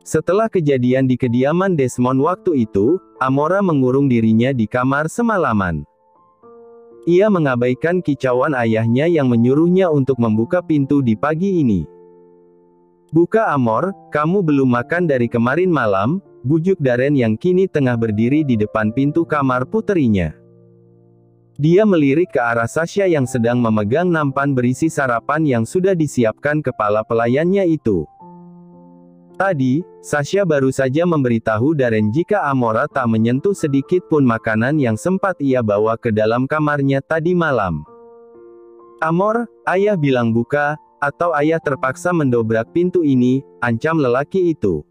Setelah kejadian di kediaman Desmond waktu itu, Amora mengurung dirinya di kamar semalaman. Ia mengabaikan kicauan ayahnya yang menyuruhnya untuk membuka pintu di pagi ini. "Buka, Amor, kamu belum makan dari kemarin malam," bujuk Darren yang kini tengah berdiri di depan pintu kamar puterinya. Dia melirik ke arah Sasha yang sedang memegang nampan berisi sarapan yang sudah disiapkan kepala pelayannya itu. Tadi, Sasha baru saja memberitahu Darren jika Amora tak menyentuh sedikit pun makanan yang sempat ia bawa ke dalam kamarnya tadi malam. "Amor, ayah bilang buka, atau ayah terpaksa mendobrak pintu ini," ancam lelaki itu.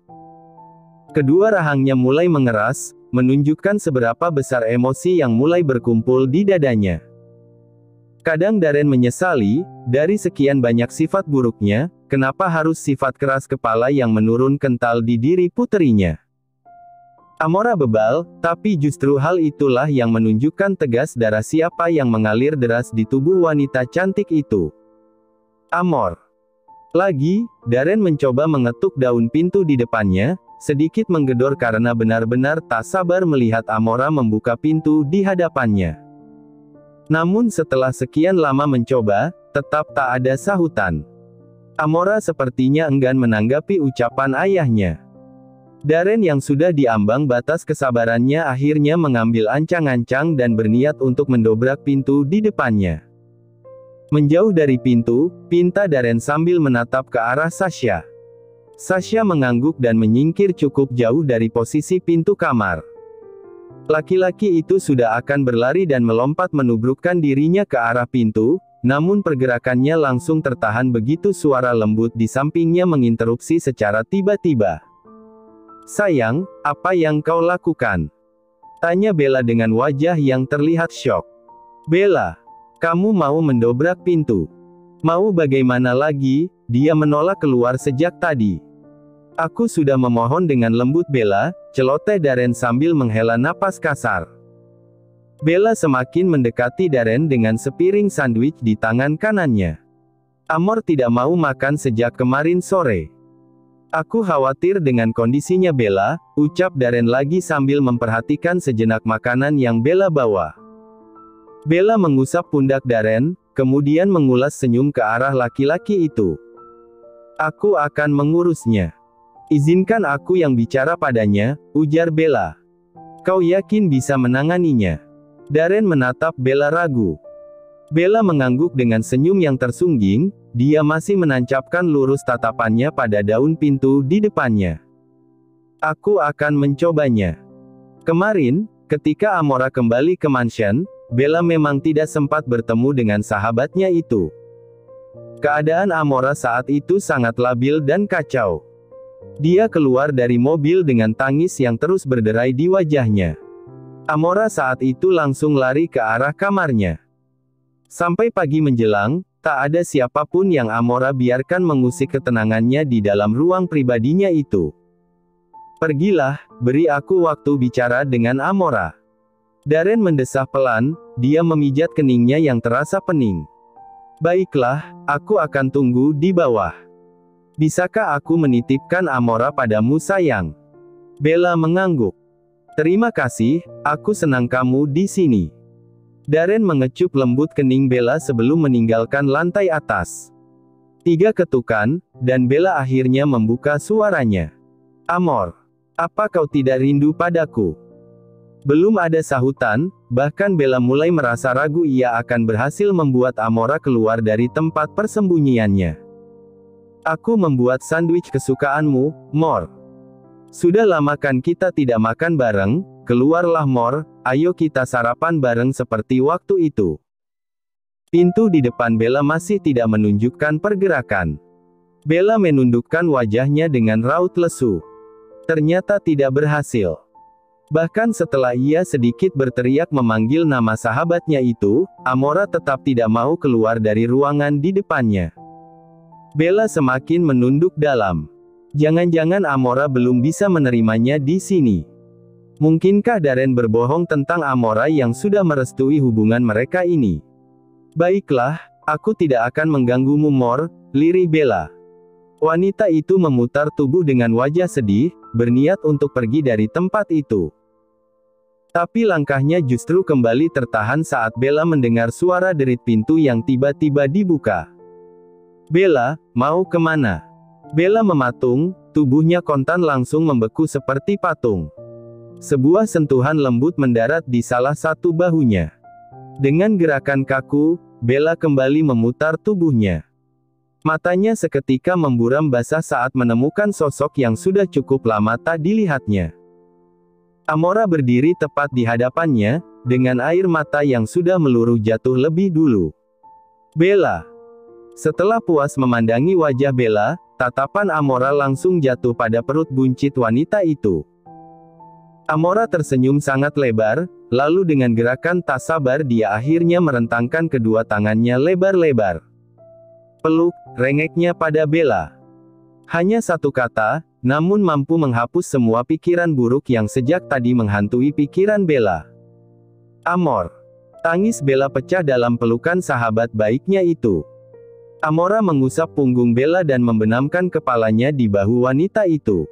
Kedua rahangnya mulai mengeras, menunjukkan seberapa besar emosi yang mulai berkumpul di dadanya. Kadang Darren menyesali, dari sekian banyak sifat buruknya, kenapa harus sifat keras kepala yang menurun kental di diri puterinya. Amora bebal, tapi justru hal itulah yang menunjukkan tegas darah siapa yang mengalir deras di tubuh wanita cantik itu. "Amor." Lagi, Darren mencoba mengetuk daun pintu di depannya, sedikit menggedor karena benar-benar tak sabar melihat Amora membuka pintu di hadapannya. Namun setelah sekian lama mencoba, tetap tak ada sahutan. Amora sepertinya enggan menanggapi ucapan ayahnya. Darren yang sudah diambang batas kesabarannya akhirnya mengambil ancang-ancang dan berniat untuk mendobrak pintu di depannya. Menjauh dari pintu, pinta Darren sambil menatap ke arah Sasha. Sasha mengangguk dan menyingkir cukup jauh dari posisi pintu kamar. Laki-laki itu sudah akan berlari dan melompat menubrukkan dirinya ke arah pintu, namun pergerakannya langsung tertahan begitu suara lembut di sampingnya menginterupsi secara tiba-tiba. "Sayang, apa yang kau lakukan?" tanya Bella dengan wajah yang terlihat syok. "Bella, kamu mau mendobrak pintu? Mau bagaimana lagi?" Dia menolak keluar sejak tadi. "Aku sudah memohon dengan lembut Bella," celoteh Darren sambil menghela napas kasar. Bella semakin mendekati Darren dengan sepiring sandwich di tangan kanannya. "Amor tidak mau makan sejak kemarin sore. Aku khawatir dengan kondisinya Bella," ucap Darren lagi sambil memperhatikan sejenak makanan yang Bella bawa. Bella mengusap pundak Darren, kemudian mengulas senyum ke arah laki-laki itu. "Aku akan mengurusnya. Izinkan aku yang bicara padanya," ujar Bella. "Kau yakin bisa menanganinya?" Darren menatap Bella ragu. Bella mengangguk dengan senyum yang tersungging, dia masih menancapkan lurus tatapannya pada daun pintu di depannya. "Aku akan mencobanya." Kemarin, ketika Amora kembali ke mansion, Bella memang tidak sempat bertemu dengan sahabatnya itu. Keadaan Amora saat itu sangat labil dan kacau. Dia keluar dari mobil dengan tangis yang terus berderai di wajahnya. Amora saat itu langsung lari ke arah kamarnya. Sampai pagi menjelang, tak ada siapapun yang Amora biarkan mengusik ketenangannya di dalam ruang pribadinya itu. "Pergilah, beri aku waktu bicara dengan Amora." Darren mendesah pelan, dia memijat keningnya yang terasa pening. "Baiklah, aku akan tunggu di bawah. Bisakah aku menitipkan Amora padamu sayang?" Bella mengangguk. "Terima kasih, aku senang kamu di sini." Darren mengecup lembut kening Bella sebelum meninggalkan lantai atas. 3 ketukan, dan Bella akhirnya membuka suaranya. "Amor, apa kau tidak rindu padaku?" Belum ada sahutan, bahkan Bella mulai merasa ragu ia akan berhasil membuat Amora keluar dari tempat persembunyiannya. "Aku membuat sandwich kesukaanmu, Mor. Sudah lama kan kita tidak makan bareng, keluarlah Mor, ayo kita sarapan bareng seperti waktu itu." Pintu di depan Bella masih tidak menunjukkan pergerakan. Bella menundukkan wajahnya dengan raut lesu. Ternyata tidak berhasil. Bahkan setelah ia sedikit berteriak memanggil nama sahabatnya itu, Amora tetap tidak mau keluar dari ruangan di depannya. Bella semakin menunduk dalam. Jangan-jangan Amora belum bisa menerimanya di sini. Mungkinkah Darren berbohong tentang Amora yang sudah merestui hubungan mereka ini? "Baiklah, aku tidak akan mengganggumu Mor," lirih Bella. Wanita itu memutar tubuh dengan wajah sedih, berniat untuk pergi dari tempat itu. Tapi langkahnya justru kembali tertahan saat Bella mendengar suara derit pintu yang tiba-tiba dibuka. "Bella, mau kemana?" Bella mematung, tubuhnya kontan langsung membeku seperti patung. Sebuah sentuhan lembut mendarat di salah satu bahunya. Dengan gerakan kaku, Bella kembali memutar tubuhnya. Matanya seketika memburam basah saat menemukan sosok yang sudah cukup lama tak dilihatnya. Amora berdiri tepat di hadapannya, dengan air mata yang sudah meluruh jatuh lebih dulu. "Bella." Setelah puas memandangi wajah Bella, tatapan Amora langsung jatuh pada perut buncit wanita itu. Amora tersenyum sangat lebar, lalu dengan gerakan tak sabar dia akhirnya merentangkan kedua tangannya lebar-lebar. Peluk, rengeknya pada Bella. Hanya satu kata, namun mampu menghapus semua pikiran buruk yang sejak tadi menghantui pikiran Bella. "Amor." Tangis Bella pecah dalam pelukan sahabat baiknya itu. Amora mengusap punggung Bella dan membenamkan kepalanya di bahu wanita itu.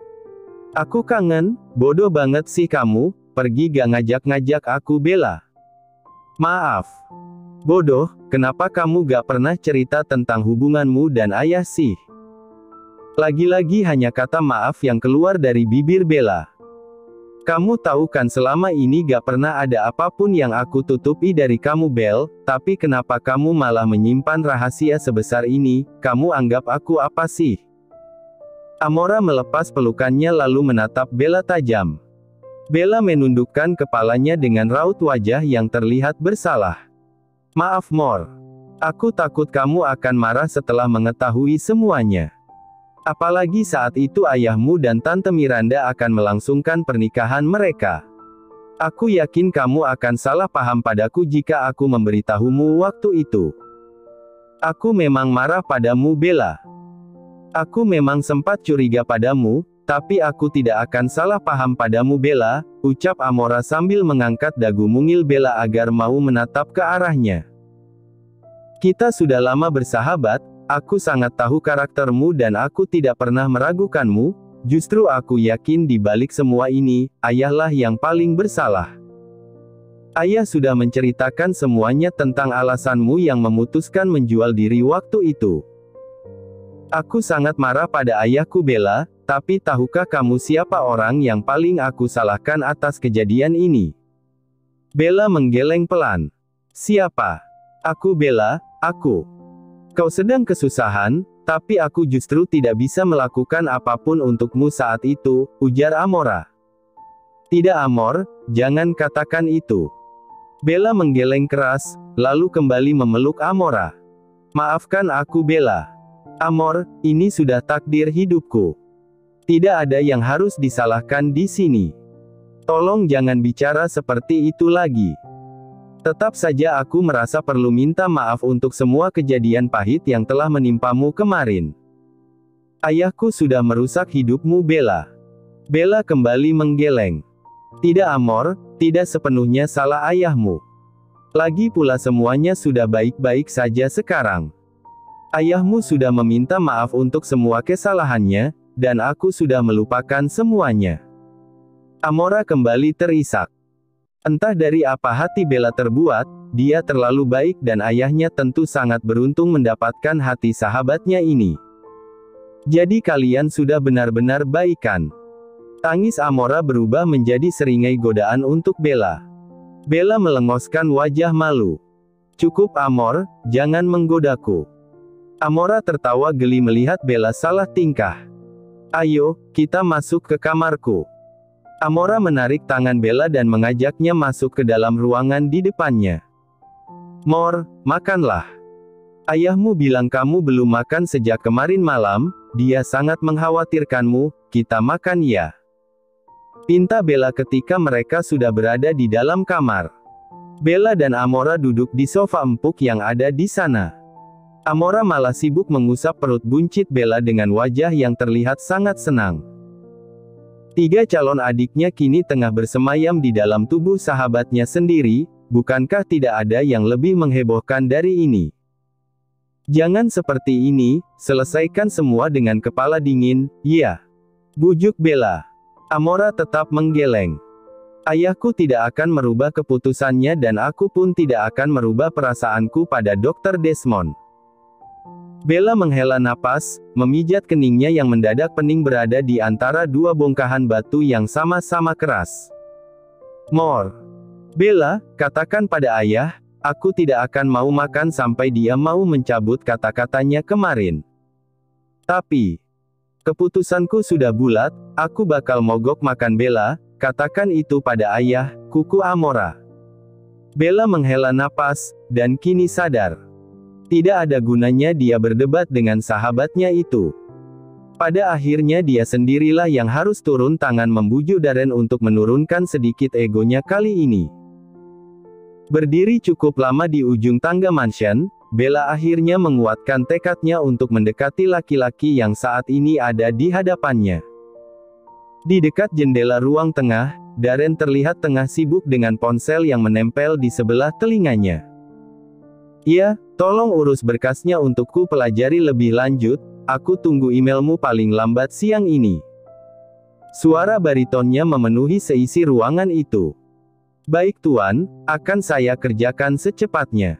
"Aku kangen, bodoh banget sih kamu, pergi gak ngajak-ngajak aku Bella." "Maaf. Bodoh, kenapa kamu gak pernah cerita tentang hubunganmu dan ayah sih?" Lagi-lagi hanya kata maaf yang keluar dari bibir Bella. "Kamu tahu kan selama ini gak pernah ada apapun yang aku tutupi dari kamu Belle, tapi kenapa kamu malah menyimpan rahasia sebesar ini, kamu anggap aku apa sih?" Amora melepas pelukannya lalu menatap Bella tajam. Bella menundukkan kepalanya dengan raut wajah yang terlihat bersalah. "Maaf Mor. Aku takut kamu akan marah setelah mengetahui semuanya. Apalagi saat itu ayahmu dan Tante Miranda akan melangsungkan pernikahan mereka. Aku yakin kamu akan salah paham padaku jika aku memberitahumu waktu itu. Aku memang marah padamu Bella. Aku memang sempat curiga padamu, tapi aku tidak akan salah paham padamu Bella," ucap Amora sambil mengangkat dagu mungil Bella agar mau menatap ke arahnya. "Kita sudah lama bersahabat, aku sangat tahu karaktermu dan aku tidak pernah meragukanmu, justru aku yakin di balik semua ini, ayahlah yang paling bersalah. Ayah sudah menceritakan semuanya tentang alasanmu yang memutuskan menjual diri waktu itu. Aku sangat marah pada ayahku Bella, tapi tahukah kamu siapa orang yang paling aku salahkan atas kejadian ini?" Bella menggeleng pelan. "Siapa?" "Aku Bella, aku. Kau sedang kesusahan, tapi aku justru tidak bisa melakukan apapun untukmu saat itu," ujar Amora. "Tidak Amor, jangan katakan itu." Bella menggeleng keras, lalu kembali memeluk Amora. "Maafkan aku Bella. Amor, ini sudah takdir hidupku. Tidak ada yang harus disalahkan di sini. Tolong jangan bicara seperti itu lagi. Tetap saja aku merasa perlu minta maaf untuk semua kejadian pahit yang telah menimpamu kemarin. Ayahku sudah merusak hidupmu Bella." Bella kembali menggeleng. "Tidak Amor, tidak sepenuhnya salah ayahmu. Lagi pula semuanya sudah baik-baik saja sekarang. Ayahmu sudah meminta maaf untuk semua kesalahannya, dan aku sudah melupakan semuanya." Amora kembali terisak. Entah dari apa hati Bella terbuat, dia terlalu baik dan ayahnya tentu sangat beruntung mendapatkan hati sahabatnya ini. "Jadi kalian sudah benar-benar baikan?" Tangis Amora berubah menjadi seringai godaan untuk Bella. Bella melengoskan wajah malu. "Cukup Amor, jangan menggodaku." Amora tertawa geli melihat Bella salah tingkah. "Ayo, kita masuk ke kamarku." Amora menarik tangan Bella dan mengajaknya masuk ke dalam ruangan di depannya. "Mor, makanlah. Ayahmu bilang kamu belum makan sejak kemarin malam, dia sangat mengkhawatirkanmu, kita makan ya?" pinta Bella ketika mereka sudah berada di dalam kamar. Bella dan Amora duduk di sofa empuk yang ada di sana. Amora malah sibuk mengusap perut buncit Bella dengan wajah yang terlihat sangat senang. Tiga calon adiknya kini tengah bersemayam di dalam tubuh sahabatnya sendiri, bukankah tidak ada yang lebih menghebohkan dari ini? Jangan seperti ini, selesaikan semua dengan kepala dingin, ya. Bujuk Bella. Amora tetap menggeleng. Ayahku tidak akan merubah keputusannya dan aku pun tidak akan merubah perasaanku pada Dr. Desmond. Bella menghela napas, memijat keningnya yang mendadak pening berada di antara dua bongkahan batu yang sama-sama keras. More. Bella, katakan pada ayah, aku tidak akan mau makan sampai dia mau mencabut kata-katanya kemarin. Tapi, keputusanku sudah bulat, aku bakal mogok makan. Bella, katakan itu pada ayah, kuku Amora. Bella menghela napas, dan kini sadar. Tidak ada gunanya dia berdebat dengan sahabatnya itu. Pada akhirnya dia sendirilah yang harus turun tangan membujuk Darren untuk menurunkan sedikit egonya kali ini. Berdiri cukup lama di ujung tangga mansion, Bella akhirnya menguatkan tekadnya untuk mendekati laki-laki yang saat ini ada di hadapannya. Di dekat jendela ruang tengah, Darren terlihat tengah sibuk dengan ponsel yang menempel di sebelah telinganya. "Iya, tolong urus berkasnya untukku pelajari lebih lanjut, aku tunggu emailmu paling lambat siang ini." Suara baritonnya memenuhi seisi ruangan itu. "Baik tuan, akan saya kerjakan secepatnya."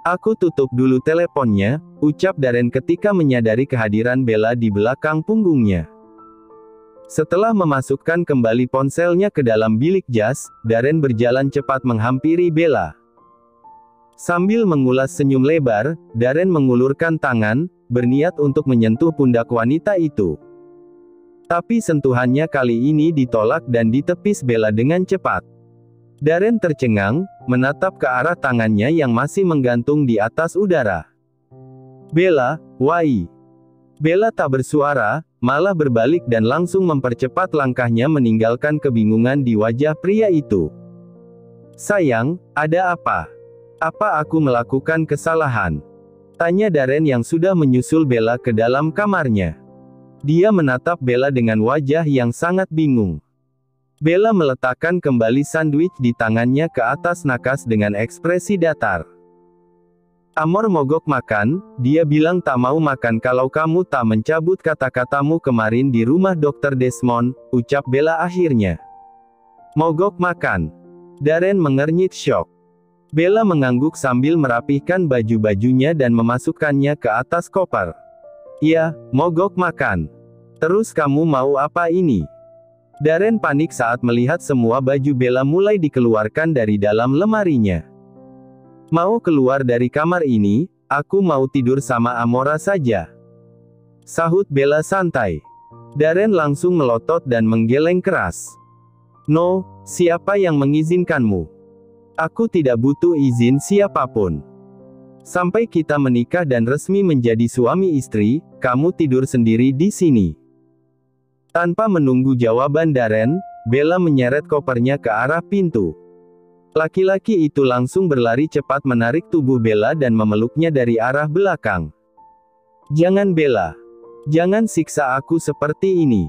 Aku tutup dulu teleponnya," ucap Darren ketika menyadari kehadiran Bella di belakang punggungnya. Setelah memasukkan kembali ponselnya ke dalam bilik jas, Darren berjalan cepat menghampiri Bella. Sambil mengulas senyum lebar, Darren mengulurkan tangan, berniat untuk menyentuh pundak wanita itu. Tapi sentuhannya kali ini ditolak dan ditepis Bella dengan cepat. Darren tercengang, menatap ke arah tangannya yang masih menggantung di atas udara. "Bella, why?" Bella tak bersuara, malah berbalik dan langsung mempercepat langkahnya meninggalkan kebingungan di wajah pria itu. "Sayang, ada apa? Apa aku melakukan kesalahan?" tanya Darren yang sudah menyusul Bella ke dalam kamarnya. Dia menatap Bella dengan wajah yang sangat bingung. Bella meletakkan kembali sandwich di tangannya ke atas nakas dengan ekspresi datar. "Amor mogok makan, dia bilang tak mau makan kalau kamu tak mencabut kata-katamu kemarin di rumah Dr. Desmond," ucap Bella akhirnya. "Mogok makan?" Darren mengernyit syok. Bella mengangguk sambil merapihkan baju-bajunya dan memasukkannya ke atas koper. "Ya, mogok makan. Terus kamu mau apa ini?" Darren panik saat melihat semua baju Bella mulai dikeluarkan dari dalam lemarinya. "Mau keluar dari kamar ini, aku mau tidur sama Amora saja," sahut Bella santai. Darren langsung melotot dan menggeleng keras. "No, siapa yang mengizinkanmu? Aku tidak butuh izin siapapun. Sampai kita menikah dan resmi menjadi suami istri, kamu tidur sendiri di sini." Tanpa menunggu jawaban Darren, Bella menyeret kopernya ke arah pintu. Laki-laki itu langsung berlari cepat menarik tubuh Bella dan memeluknya dari arah belakang. "Jangan Bella. Jangan siksa aku seperti ini.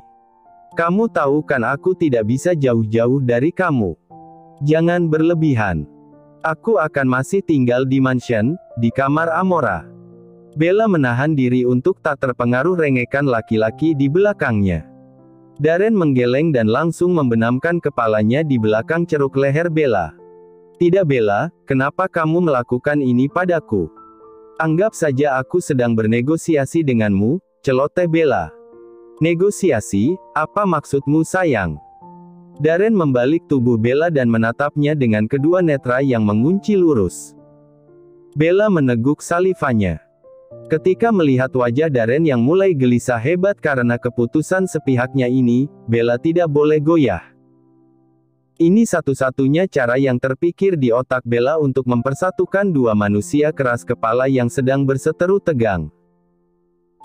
Kamu tahu kan aku tidak bisa jauh-jauh dari kamu. Jangan berlebihan. Aku akan masih tinggal di mansion, di kamar Amora." Bella menahan diri untuk tak terpengaruh rengekan laki-laki di belakangnya. Darren menggeleng dan langsung membenamkan kepalanya di belakang ceruk leher Bella. "Tidak Bella, kenapa kamu melakukan ini padaku? Anggap saja aku sedang bernegosiasi denganmu," celoteh Bella. "Negosiasi? Apa maksudmu sayang?" Darren membalik tubuh Bella dan menatapnya dengan kedua netra yang mengunci lurus. Bella meneguk salivanya. Ketika melihat wajah Darren yang mulai gelisah hebat karena keputusan sepihaknya ini, Bella tidak boleh goyah. Ini satu-satunya cara yang terpikir di otak Bella untuk mempersatukan dua manusia keras kepala yang sedang berseteru tegang.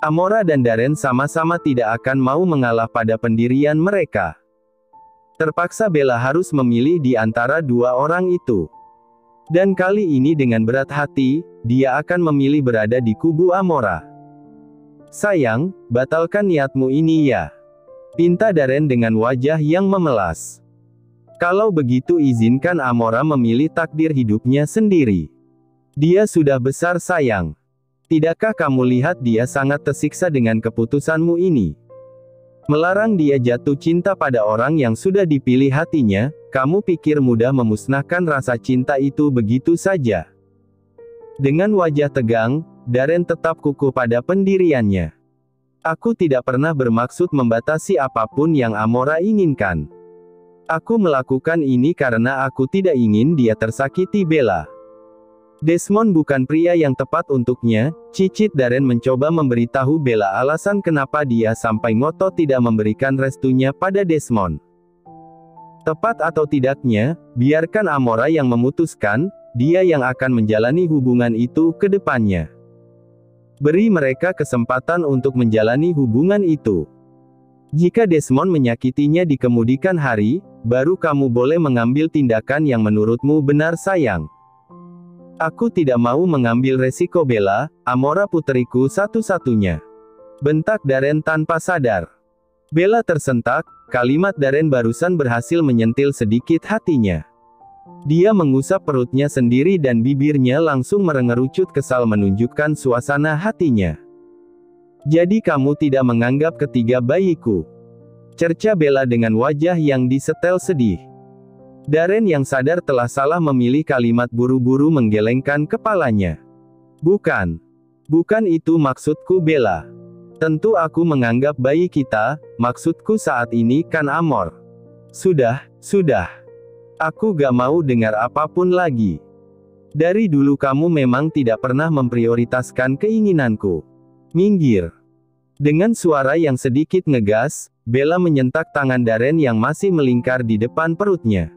Amora dan Darren sama-sama tidak akan mau mengalah pada pendirian mereka. Terpaksa Bella harus memilih di antara dua orang itu. Dan kali ini dengan berat hati, dia akan memilih berada di kubu Amora. "Sayang, batalkan niatmu ini ya," pinta Darren dengan wajah yang memelas. "Kalau begitu izinkan Amora memilih takdir hidupnya sendiri. Dia sudah besar sayang. Tidakkah kamu lihat dia sangat tersiksa dengan keputusanmu ini? Melarang dia jatuh cinta pada orang yang sudah dipilih hatinya, kamu pikir mudah memusnahkan rasa cinta itu begitu saja? Dengan wajah tegang, Darren tetap kukuh pada pendiriannya. Aku tidak pernah bermaksud membatasi apapun yang Amora inginkan. Aku melakukan ini karena aku tidak ingin dia tersakiti Bella. Desmond bukan pria yang tepat untuknya, cicit Darren mencoba memberitahu Bella alasan kenapa dia sampai ngotot tidak memberikan restunya pada Desmond. Tepat atau tidaknya, biarkan Amora yang memutuskan, dia yang akan menjalani hubungan itu ke depannya. Beri mereka kesempatan untuk menjalani hubungan itu. Jika Desmond menyakitinya di kemudian hari, baru kamu boleh mengambil tindakan yang menurutmu benar sayang. Aku tidak mau mengambil resiko Bella, Amora puteriku satu-satunya. Bentak Darren tanpa sadar. Bella tersentak, kalimat Darren barusan berhasil menyentil sedikit hatinya. Dia mengusap perutnya sendiri dan bibirnya langsung merengerucut kesal menunjukkan suasana hatinya. Jadi kamu tidak menganggap ketiga bayiku? Cerca Bella dengan wajah yang disetel sedih. Darren yang sadar telah salah memilih kalimat buru-buru menggelengkan kepalanya. Bukan. Bukan itu maksudku Bella. Tentu aku menganggap bayi kita, maksudku saat ini kan Amor. Sudah. Aku gak mau dengar apapun lagi. Dari dulu kamu memang tidak pernah memprioritaskan keinginanku. Minggir. Dengan suara yang sedikit ngegas, Bella menyentak tangan Darren yang masih melingkar di depan perutnya.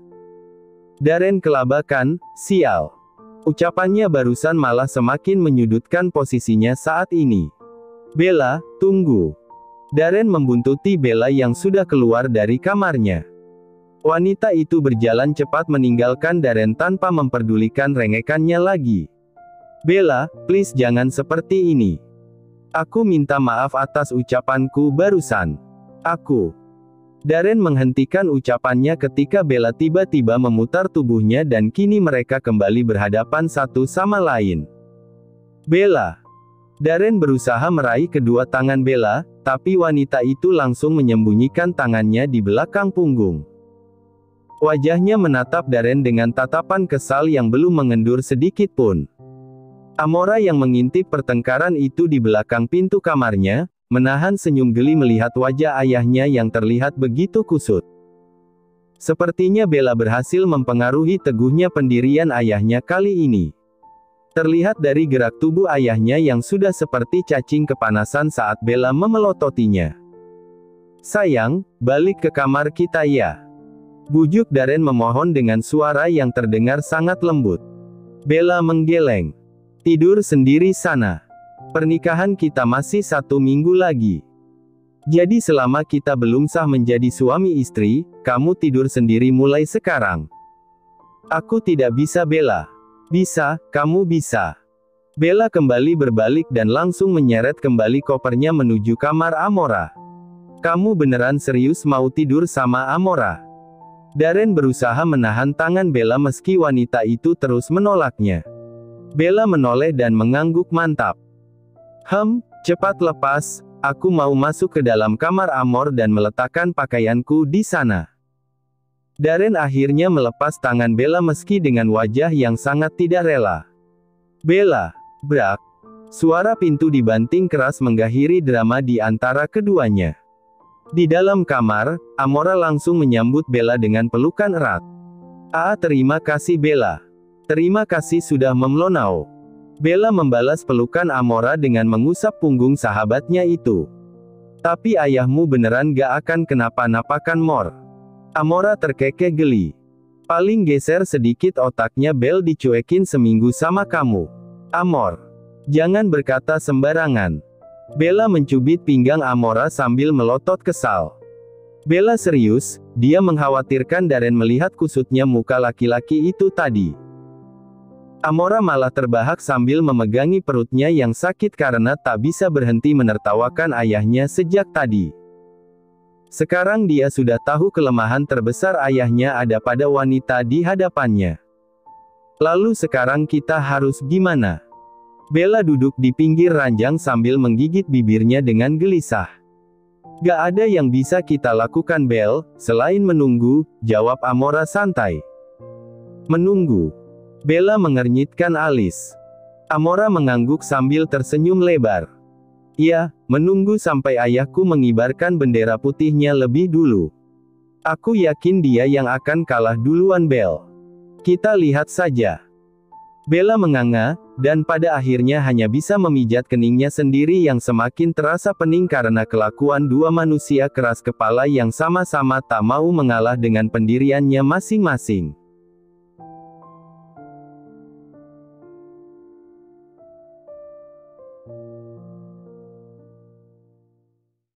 Darren kelabakan, sial. Ucapannya barusan malah semakin menyudutkan posisinya saat ini. Bella, tunggu. Darren membuntuti Bella yang sudah keluar dari kamarnya. Wanita itu berjalan cepat meninggalkan Darren tanpa memperdulikan rengekannya lagi. Bella, please jangan seperti ini. Aku minta maaf atas ucapanku barusan. Darren menghentikan ucapannya ketika Bella tiba-tiba memutar tubuhnya dan kini mereka kembali berhadapan satu sama lain. Bella. Darren berusaha meraih kedua tangan Bella, tapi wanita itu langsung menyembunyikan tangannya di belakang punggung. Wajahnya menatap Darren dengan tatapan kesal yang belum mengendur sedikit pun. Amora yang mengintip pertengkaran itu di belakang pintu kamarnya, menahan senyum geli melihat wajah ayahnya yang terlihat begitu kusut. Sepertinya Bella berhasil mempengaruhi teguhnya pendirian ayahnya kali ini. Terlihat dari gerak tubuh ayahnya yang sudah seperti cacing kepanasan saat Bella memelototinya. Sayang, balik ke kamar kita ya. Bujuk Darren memohon dengan suara yang terdengar sangat lembut. Bella menggeleng. Tidur sendiri sana. Pernikahan kita masih 1 minggu lagi. Jadi selama kita belum sah menjadi suami istri, kamu tidur sendiri mulai sekarang. Aku tidak bisa Bella. Bisa, kamu bisa. Bella kembali berbalik dan langsung menyeret kembali kopernya menuju kamar Amora. Kamu beneran serius mau tidur sama Amora? Darren berusaha menahan tangan Bella meski wanita itu terus menolaknya. Bella menoleh dan mengangguk mantap. Cepat lepas, aku mau masuk ke dalam kamar Amor dan meletakkan pakaianku di sana. Darren akhirnya melepas tangan Bella meski dengan wajah yang sangat tidak rela. Bella, brak. Suara pintu dibanting keras mengakhiri drama di antara keduanya. Di dalam kamar, Amora langsung menyambut Bella dengan pelukan erat. Terima kasih Bella. Terima kasih sudah memlonao. Bella membalas pelukan Amora dengan mengusap punggung sahabatnya itu. Tapi ayahmu beneran gak akan kenapa-napakan Mor. Amora terkekeh geli. Paling geser sedikit otaknya Bel dicuekin seminggu sama kamu. Amor. Jangan berkata sembarangan. Bella mencubit pinggang Amora sambil melotot kesal. Bella serius, dia mengkhawatirkan Darren melihat kusutnya muka laki-laki itu tadi. Amora malah terbahak sambil memegangi perutnya yang sakit karena tak bisa berhenti menertawakan ayahnya sejak tadi. Sekarang dia sudah tahu kelemahan terbesar ayahnya ada pada wanita di hadapannya. Lalu sekarang kita harus gimana? Bella duduk di pinggir ranjang sambil menggigit bibirnya dengan gelisah. Gak ada yang bisa kita lakukan Belle, selain menunggu, jawab Amora santai. Menunggu. Bella mengernyitkan alis. Amora mengangguk sambil tersenyum lebar. Ya, menunggu sampai ayahku mengibarkan bendera putihnya lebih dulu. Aku yakin dia yang akan kalah duluan Belle. Kita lihat saja. Bella menganga, dan pada akhirnya hanya bisa memijat keningnya sendiri yang semakin terasa pening karena kelakuan dua manusia keras kepala yang sama-sama tak mau mengalah dengan pendiriannya masing-masing.